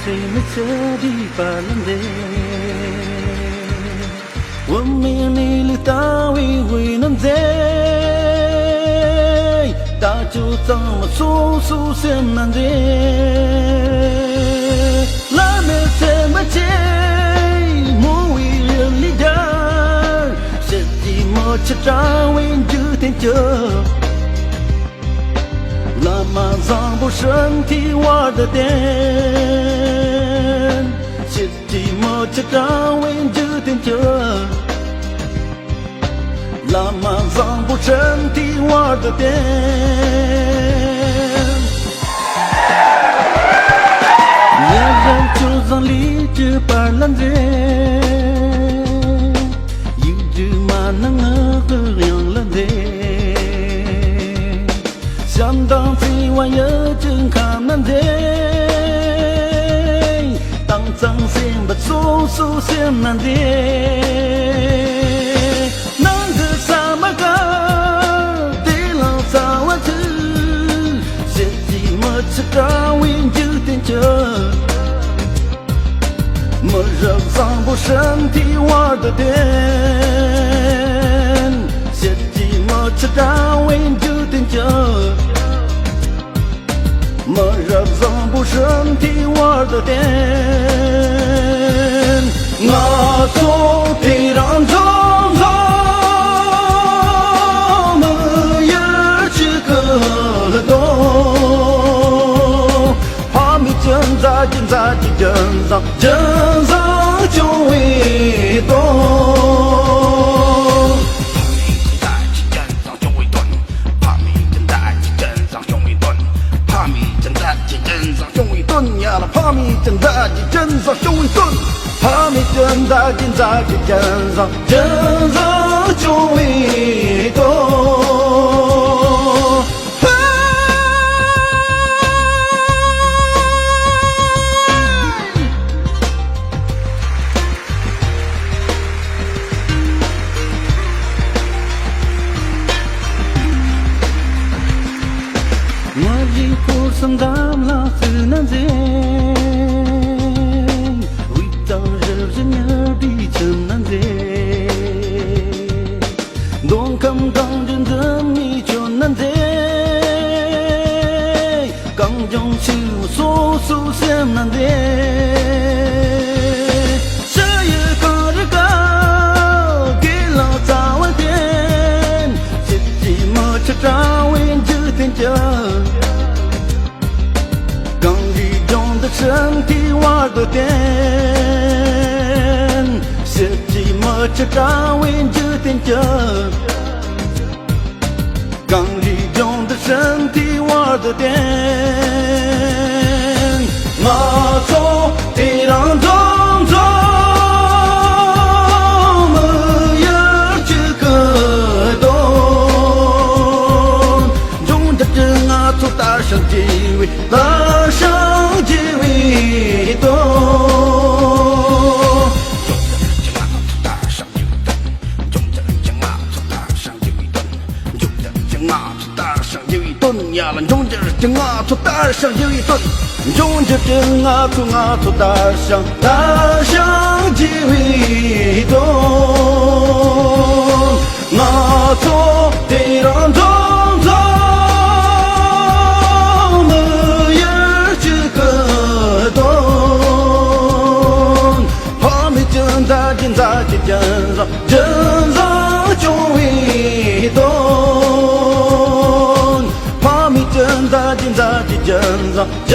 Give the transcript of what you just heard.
谁没彻底把人的，我没有你的大卫会能在，大就怎么说说些难的，拉没什么钱，莫为人离家，是寂寞吃张为就天就。那么脏不身体玩的点，是寂寞吃张为就天就。那么脏不身体玩的点，别人就让理智把烂的，一直嘛能和两了的。想当最晚也真看难的，当脏心不粗粗些难的，那个什么个对了早晚吃，些寂寞吃着为就点着，没人脏不身体玩的点，些寂寞吃着为就点着。没人脏不身体玩的点，我做的让匆匆，没人去个懂，怕没真在真在的真上就会懂。怕米正在的真上胸一顿，怕米正在的真上就会动。我一哭声大了是难在。刚当真的你就难在，刚将去说说些难在，这一个日高给老早晚点，自己莫吃着为这天就，刚一中的身体玩的点，自己莫吃着为这天就。刚利用的身体玩的点，我做的让匆匆，没有去个懂，中着真啊做大声机会，大声机会懂。呀，了中着正啊，做大声有一顿，中着正啊，做大声机会动，我做的让匆匆，没人去个懂，怕没正在真上就会动。真的真上真